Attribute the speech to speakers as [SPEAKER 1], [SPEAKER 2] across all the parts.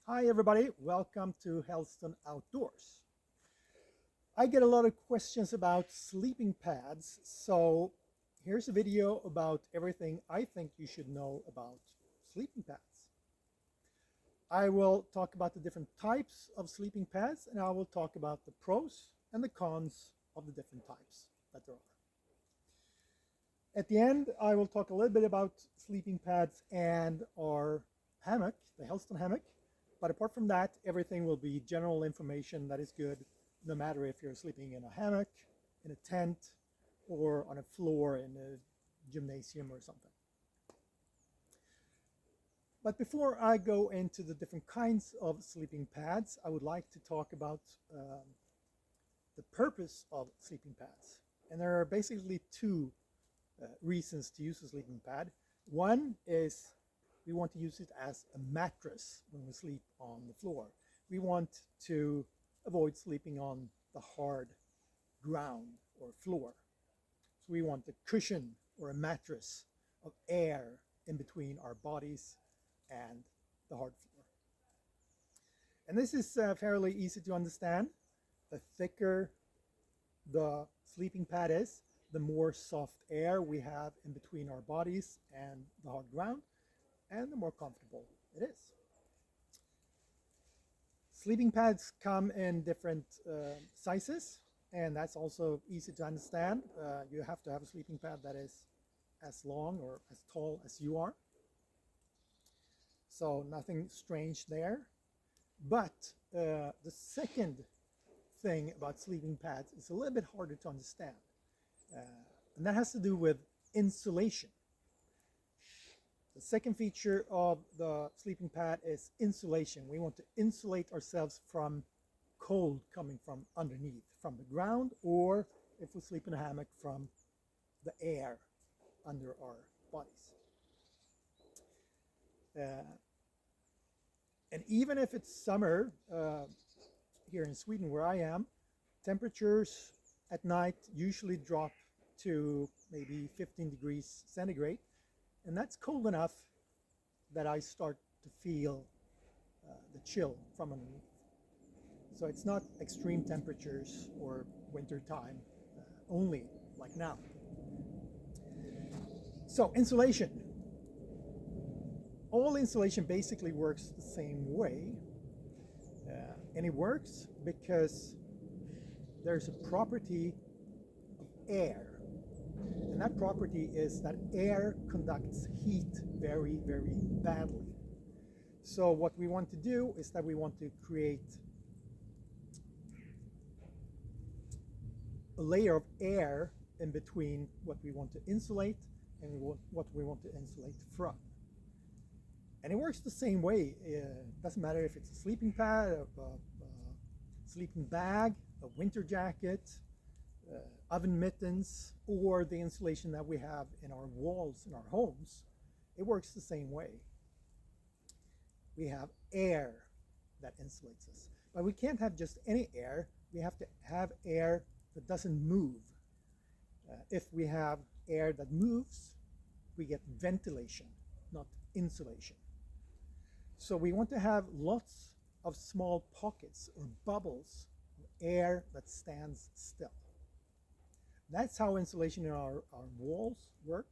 [SPEAKER 1] Hi everybody, welcome to Helsdon Outdoors. I get a lot of questions about sleeping pads, so here's a video about everything I think you should know about sleeping pads. I will talk about the different types of sleeping pads, and I will talk about the pros and the cons of the different types that there are. At the end, I will talk a little bit about sleeping pads and our hammock, the Helsdon Hammock. But apart from that, everything will be general information that is good, no matter if you're sleeping in a hammock, in a tent, or on a floor in a gymnasium or something. But before I go into the different kinds of sleeping pads, I would like to talk about the purpose of sleeping pads. And there are basically two reasons to use a sleeping pad. One is we want to use it as a mattress when we sleep on the floor. We want to avoid sleeping on the hard ground or floor. So we want a cushion or a mattress of air in between our bodies and the hard floor. And this is fairly easy to understand. The thicker the sleeping pad is, the more soft air we have in between our bodies and the hard ground, and the more comfortable it is. Sleeping pads come in different sizes, and that's also easy to understand. You have to have a sleeping pad that is as long or as tall as you are. So nothing strange there. But the second thing about sleeping pads is a little bit harder to understand. And that has to do with insulation. The second feature of the sleeping pad is insulation. We want to insulate ourselves from cold coming from underneath, from the ground, or if we sleep in a hammock, from the air under our bodies. And even if it's summer, here in Sweden where I am, temperatures at night usually drop to maybe 15 degrees centigrade. And that's cold enough that I start to feel the chill from underneath. So it's not extreme temperatures or winter time only like now. So insulation. All insulation basically works the same way. And it works because there's a property of air. And that property is that air conducts heat very, very badly. So what we want to do is that we want to create a layer of air in between what we want to insulate and what we want to insulate from. And it works the same way. It doesn't matter if it's a sleeping pad, a sleeping bag, a winter jacket, oven mittens, or the insulation that we have in our walls in our homes. It works the same way. We have air that insulates us. But we can't have just any air. We have to have air that doesn't move. If we have air that moves, we get ventilation, not insulation. So we want to have lots of small pockets or bubbles of air that stands still. That's how insulation in our walls work.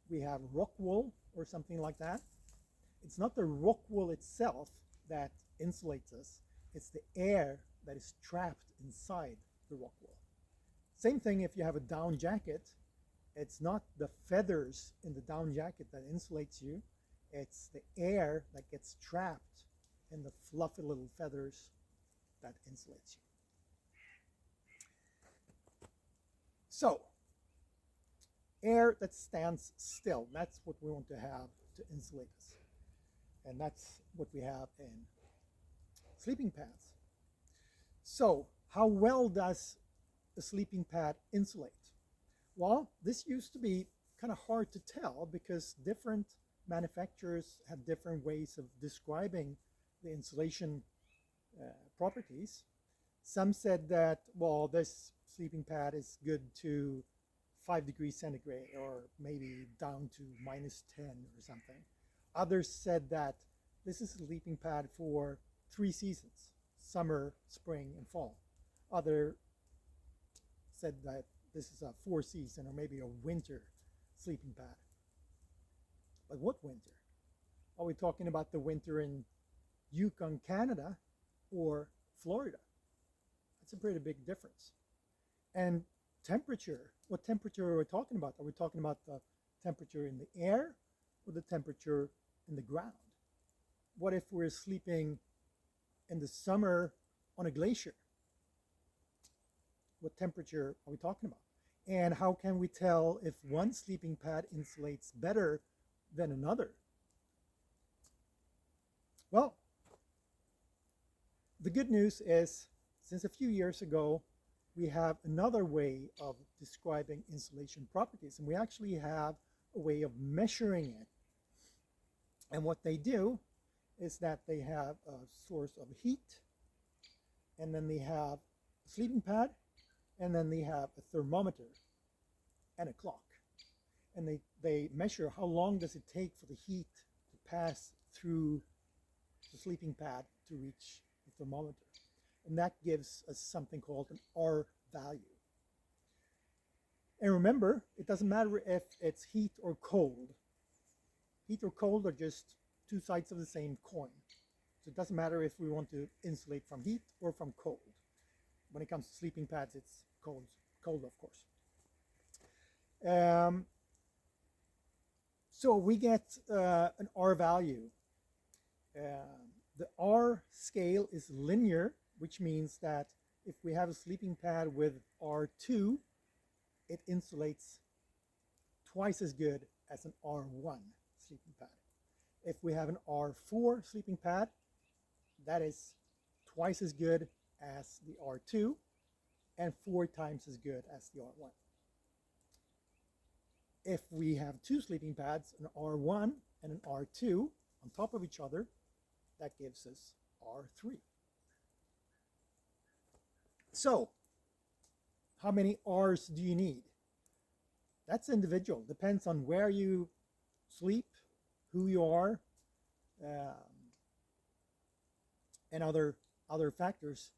[SPEAKER 1] We have rock wool or something like that. It's not the rock wool itself that insulates us. It's the air that is trapped inside the rock wool. Same thing if you have a down jacket. It's not the feathers in the down jacket that insulates you. It's the air that gets trapped in the fluffy little feathers that insulates you. So, air that stands still, that's what we want to have to insulate us. And that's what we have in sleeping pads. So, how well does a sleeping pad insulate? Well, this used to be kind of hard to tell because different manufacturers have different ways of describing the insulation properties. Some said that, well, this sleeping pad is good to 5 degrees centigrade or maybe down to -10 or something. Others said that this is a sleeping pad for 3 seasons: summer, spring, and fall. Other said that this is a 4 season or maybe a winter sleeping pad. But what winter? Are we talking about the winter in Yukon, Canada, or Florida? That's a pretty big difference. And temperature, what temperature are we talking about? Are we talking about the temperature in the air or the temperature in the ground? What if we're sleeping in the summer on a glacier? What temperature are we talking about? And how can we tell if one sleeping pad insulates better than another? Well, the good news is, since a few years ago, we have another way of describing insulation properties, and we actually have a way of measuring it. And what they do is that they have a source of heat, and then they have a sleeping pad, and then they have a thermometer and a clock. And they measure how long does it take for the heat to pass through the sleeping pad to reach the thermometer. And that gives us something called an R value. And remember, it doesn't matter if it's heat or cold. Heat or cold are just two sides of the same coin. So it doesn't matter if we want to insulate from heat or from cold. When it comes to sleeping pads, it's cold of course. So we get an R value. The R scale is linear, which means that if we have a sleeping pad with R2, it insulates twice as good as an R1 sleeping pad. If we have an R4 sleeping pad, that is twice as good as the R2 and 4 times as good as the R1. If we have 2 sleeping pads, an R1 and an R2 on top of each other, that gives us R3. So, how many R's do you need? That's individual. Depends on where you sleep, who you are, and other factors.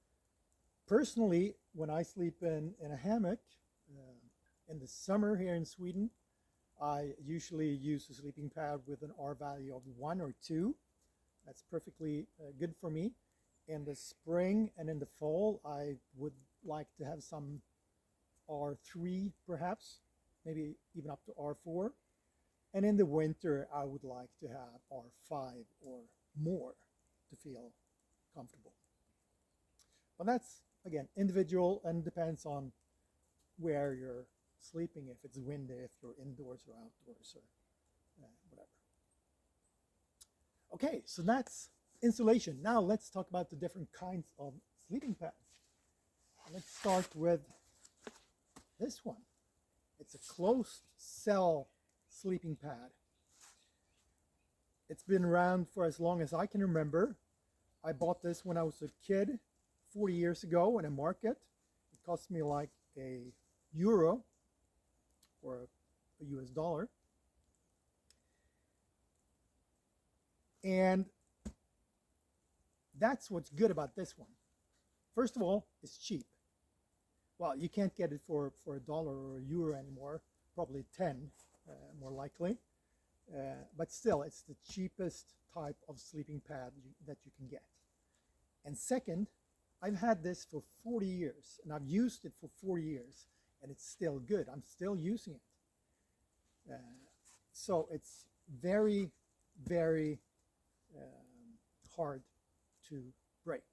[SPEAKER 1] Personally, when I sleep in a hammock in the summer here in Sweden, I usually use a sleeping pad with an R value of 1 or 2. That's perfectly good for me. In the spring and in the fall, I would like to have some R3 perhaps, maybe even up to R4. And in the winter, I would like to have R5 or more to feel comfortable. But that's, again, individual and depends on where you're sleeping, if it's windy, if you're indoors or outdoors, or whatever. Okay, so that's insulation. Now let's talk about the different kinds of sleeping pads. Let's start with this one. It's a closed cell sleeping pad. It's been around for as long as I can remember. I bought this when I was a kid 40 years ago in a market. It cost me like €1 or a US dollar. And that's what's good about this one. First of all, it's cheap. Well, you can't get it for $1 or €1 anymore, probably 10 more likely. But still, it's the cheapest type of sleeping pad that you can get. And second, I've had this for 40 years, and I've used it for 40 years, and it's still good. I'm still using it. So it's very, very hard to break.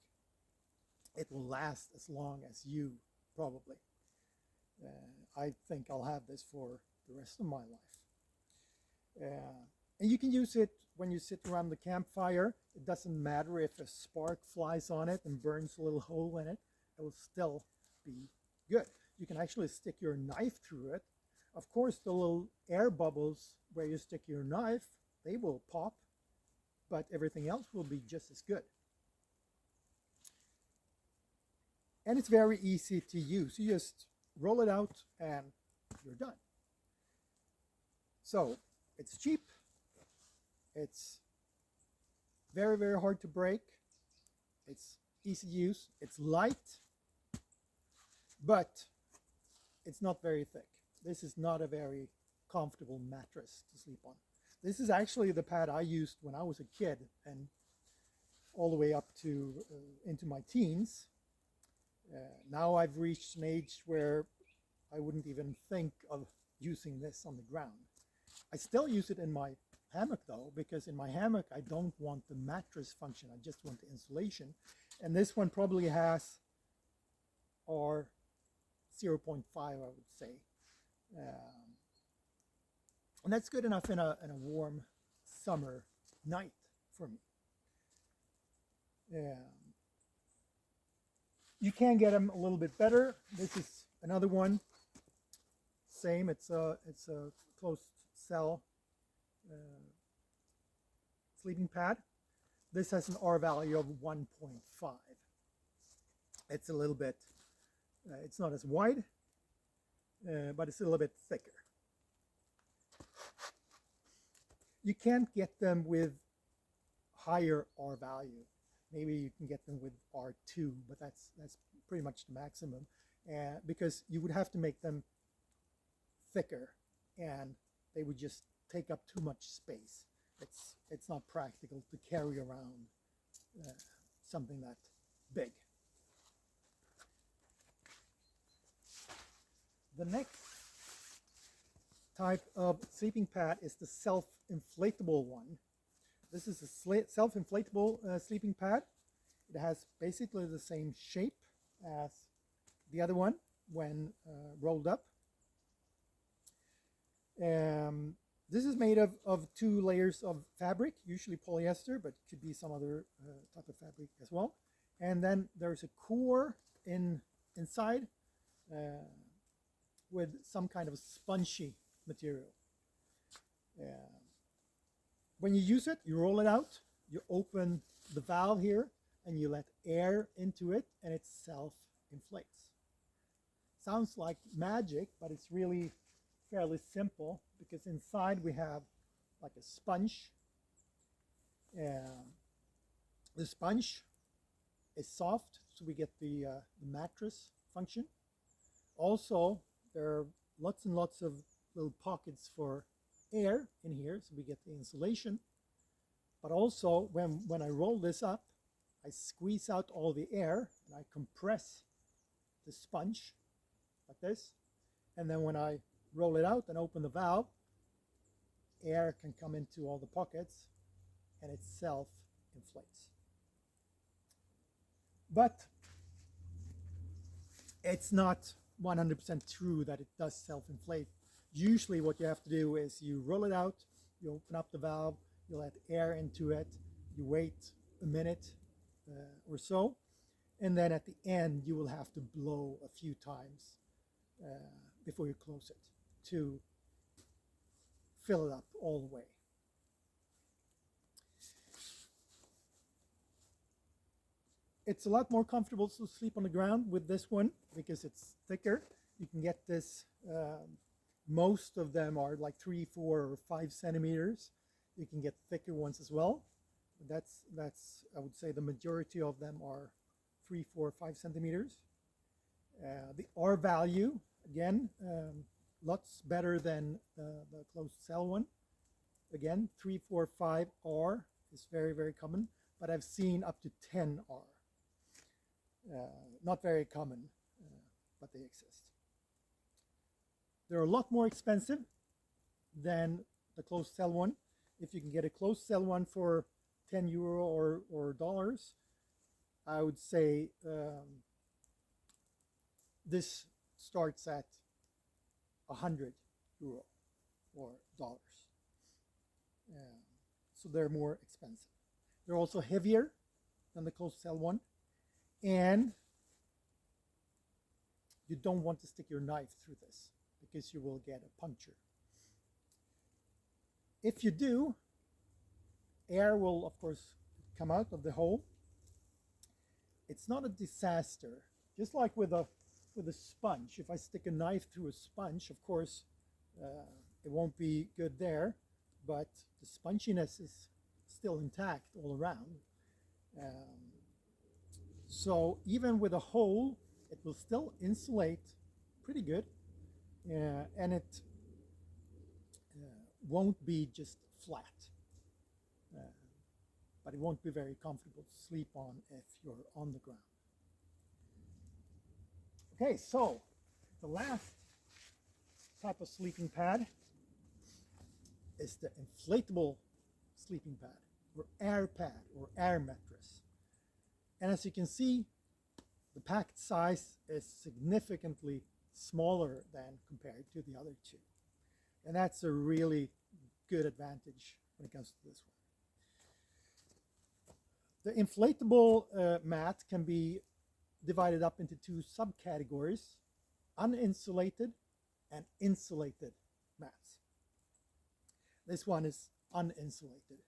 [SPEAKER 1] It will last as long as you, probably. I think I'll have this for the rest of my life. And you can use it when you sit around the campfire. It doesn't matter if a spark flies on it and burns a little hole in it. It will still be good. You can actually stick your knife through it. Of course, the little air bubbles where you stick your knife, they will pop, but everything else will be just as good. And it's very easy to use. You just roll it out and you're done. So it's cheap. It's very, very hard to break. It's easy to use, it's light, but it's not very thick. This is not a very comfortable mattress to sleep on. This is actually the pad I used when I was a kid and all the way up to into my teens. Now I've reached an age where I wouldn't even think of using this on the ground. I still use it in my hammock though, because in my hammock I don't want the mattress function, I just want the insulation. And this one probably has R 0.5, I would say. And that's good enough in a warm summer night for me. You can get them a little bit better. This is another one. Same, it's a closed cell sleeping pad. This has an R value of 1.5. It's a little bit, it's not as wide, but it's a little bit thicker. You can't get them with higher R value. Maybe you can get them with R2, but that's pretty much the maximum, because you would have to make them thicker, and they would just take up too much space. It's not practical to carry around something that big. The next type of sleeping pad is the self-inflatable one. This is a self-inflatable sleeping pad. It has basically the same shape as the other one when rolled up. This is made of 2 layers of fabric, usually polyester, but it could be some other type of fabric as well. And then there's a core inside with some kind of spongy material. When you use it, you roll it out, you open the valve here, and you let air into it, and it self-inflates. Sounds like magic, but it's really fairly simple, because inside we have like a sponge. The sponge is soft, so we get the mattress function. Also, there are lots and lots of little pockets for air in here, so we get the insulation. But also, when I roll this up, I squeeze out all the air and I compress the sponge like this. And then when I roll it out and open the valve, air can come into all the pockets and it self-inflates. But it's not 100% true that it does self-inflate. Usually what you have to do is you roll it out, you open up the valve, you let air into it, you wait a minute or so, and then at the end you will have to blow a few times before you close it to fill it up all the way. It's a lot more comfortable to sleep on the ground with this one because it's thicker. You can get this, most of them are like 3, 4, or 5 centimeters. You can get thicker ones as well. That's I would say the majority of them are 3, 4, 5 centimeters. The R value, again, lots better than the closed cell one. Again, 3, 4, 5 R is very, very common, but I've seen up to 10 R. Not very common, but they exist. They're a lot more expensive than the closed cell one. If you can get a closed cell one for €10 or dollars, I would say this starts at €100 or dollars. So they're more expensive. They're also heavier than the closed cell one, and you don't want to stick your knife through this because you will get a puncture. If you do, air will of course come out of the hole. It's not a disaster. Just like with a sponge, if I stick a knife through a sponge, of course it won't be good there, but the sponginess is still intact all around. So even with a hole, it will still insulate pretty good, and it won't be just flat. Uh, but it won't be very comfortable to sleep on if you're on the ground. Okay, so the last type of sleeping pad is the inflatable sleeping pad, or air pad, or air mattress. And as you can see, the packed size is significantly smaller than compared to the other two. And that's a really good advantage when it comes to this one. The inflatable mat can be divided up into two subcategories: uninsulated and insulated mats. This one is uninsulated.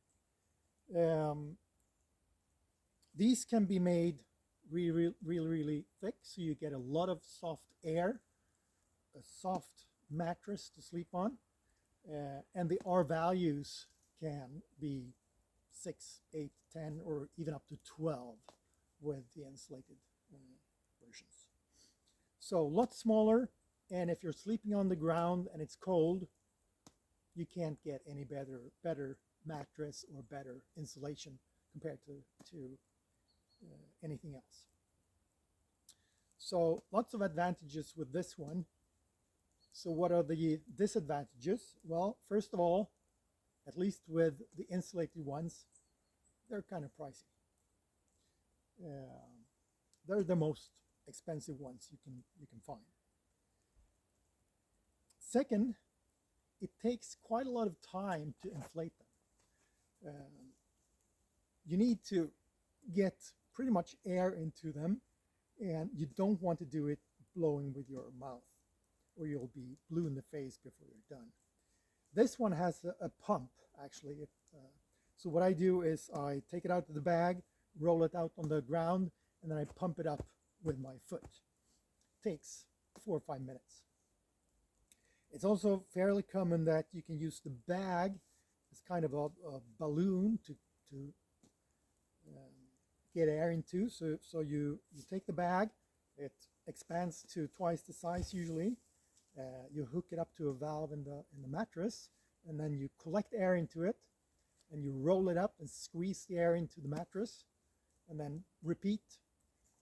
[SPEAKER 1] These can be made really thick, so you get a lot of soft air, a soft mattress to sleep on, and the R values can be 6, 8, 10, or even up to 12 with the insulated versions. So a lot smaller, and if you're sleeping on the ground and it's cold, you can't get any better mattress or better insulation compared to anything else. So lots of advantages with this one. So what are the disadvantages? Well, first of all, at least with the insulated ones, they're kind of pricey. They're the most expensive ones you can find. Second, it takes quite a lot of time to inflate them. You need to get pretty much air into them, and you don't want to do it blowing with your mouth, or you'll be blue in the face before you're done. This one has a pump, actually. So what I do is I take it out of the bag, roll it out on the ground, and then I pump it up with my foot. It takes 4 or 5 minutes. It's also fairly common that you can use the bag as kind of a balloon to get air into. So you take the bag, it expands to twice the size usually. You hook it up to a valve in the mattress, and then you collect air into it, and you roll it up and squeeze the air into the mattress, and then repeat,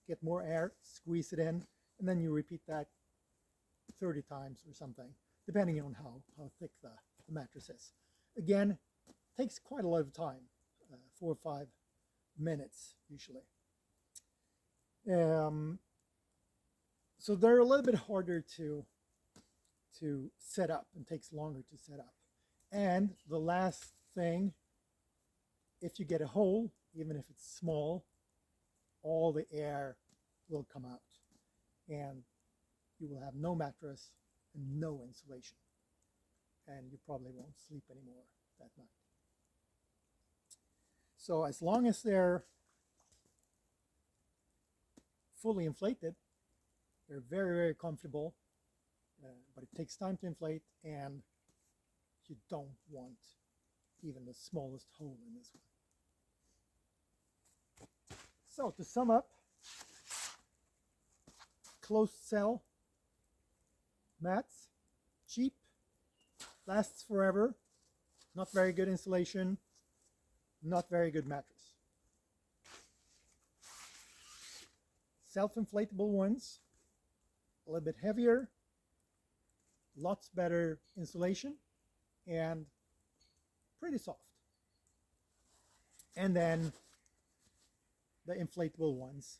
[SPEAKER 1] get more air, squeeze it in, and then you repeat that 30 times or something, depending on how thick the mattress is. Again, takes quite a lot of time, 4 or 5 minutes usually. So they're a little bit harder to set up, and takes longer to set up. And the last thing, if you get a hole, even if it's small, all the air will come out, and you will have no mattress and no insulation, and you probably won't sleep anymore that night. So as long as they're fully inflated, they're very comfortable, but it takes time to inflate, and you don't want even the smallest hole in this one. So to sum up, closed cell mats, cheap, lasts forever, not very good insulation, not very good mattress. Self-inflatable ones, a little bit heavier, lots better insulation, and pretty soft. And then the inflatable ones,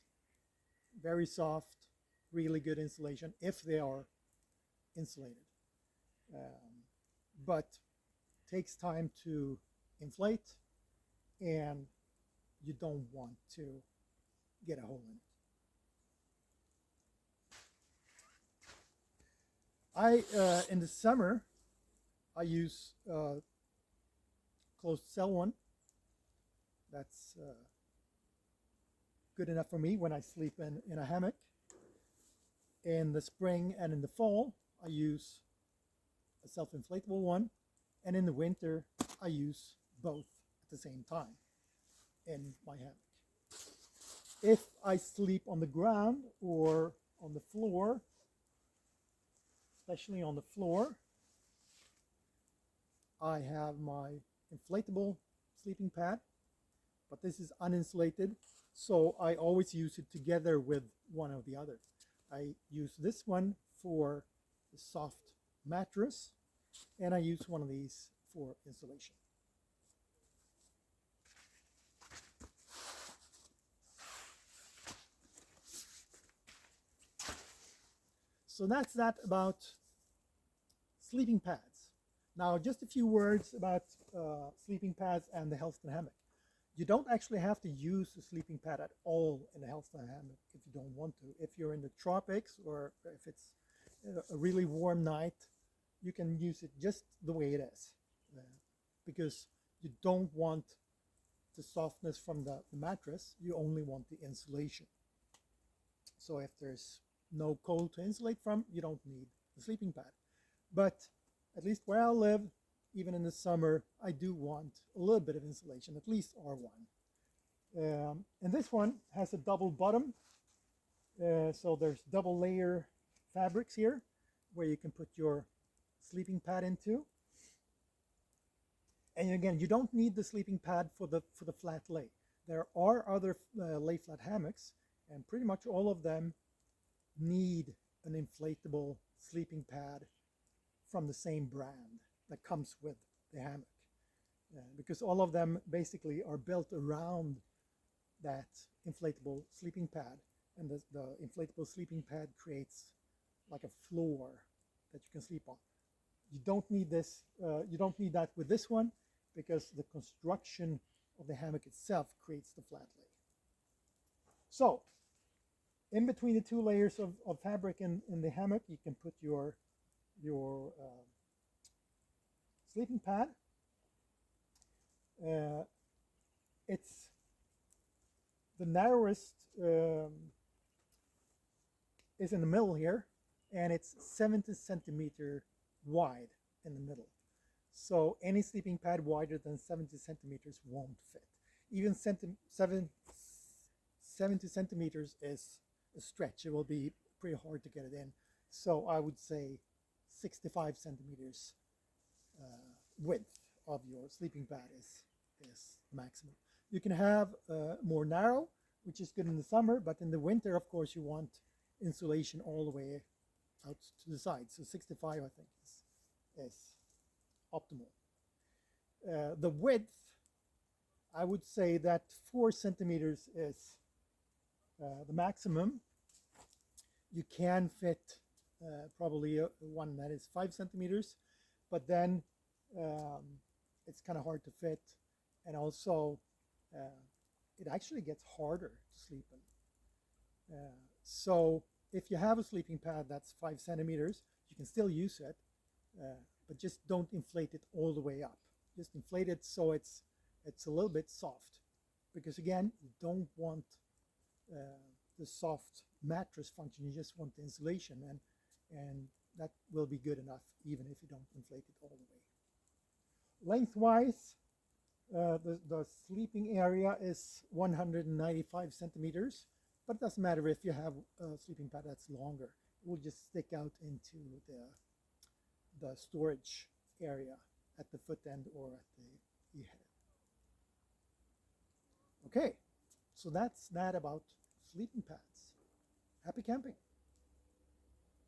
[SPEAKER 1] very soft, really good insulation if they are insulated, but takes time to inflate, and you don't want to get a hole in it. In the summer, I use closed cell one. That's good enough for me when I sleep in a hammock. In the spring and in the fall, I use a self-inflatable one, and in the winter, I use both at the same time in my hammock. if I sleep on the ground or on the floor, especially on the floor, I have my inflatable sleeping pad, but this is uninsulated, so I always use it together with one or the other. I use this one for the soft mattress, and I use one of these for insulation. So that's that about sleeping pads. Now, just a few words about sleeping pads and the Helsdon Hammock. You don't actually have to use a sleeping pad at all in a Helsdon Hammock if you don't want to. If you're in the tropics or if it's a really warm night, you can use it just the way it is, because you don't want the softness from the mattress, you only want the insulation. So if there's no cold to insulate from, you don't need the sleeping pad. But at least where I live, even in the summer, I do want a little bit of insulation, at least R1. And this one has a double bottom, so there's double layer fabrics here where you can put your sleeping pad into. And again, you don't need the sleeping pad for the flat lay. There are other lay flat hammocks, and pretty much all of them need an inflatable sleeping pad from the same brand that comes with the hammock, because all of them basically are built around that inflatable sleeping pad, and the inflatable sleeping pad creates like a floor that you can sleep on. You don't need this, you don't need that with this one, because the construction of the hammock itself creates the flat lay. So in between the two layers of fabric in the hammock, you can put your sleeping pad. It's the narrowest is in the middle here, and it's 70 centimeter wide in the middle. So any sleeping pad wider than 70 centimeters won't fit. Even 70 centimeters is a stretch. It will be pretty hard to get it in. So I would say 65 centimeters width of your sleeping pad is maximum. You can have more narrow, which is good in the summer, but in the winter, of course, you want insulation all the way out to the side. So 65, I think, is optimal. The width, I would say that 4 centimeters is the maximum. You can fit probably one that is 5 centimeters, but then it's kind of hard to fit, and also it actually gets harder to sleep in. So if you have a sleeping pad that's 5 centimeters, you can still use it, but just don't inflate it all the way up. Just inflate it so it's a little bit soft, because again, you don't want the soft mattress function. You just want the insulation, and that will be good enough even if you don't inflate it all the way. Lengthwise, the sleeping area is 195 centimeters, but it doesn't matter if you have a sleeping pad that's longer. It will just stick out into the storage area at the foot end or at the head. Okay, so that's that about sleeping pads. Happy camping.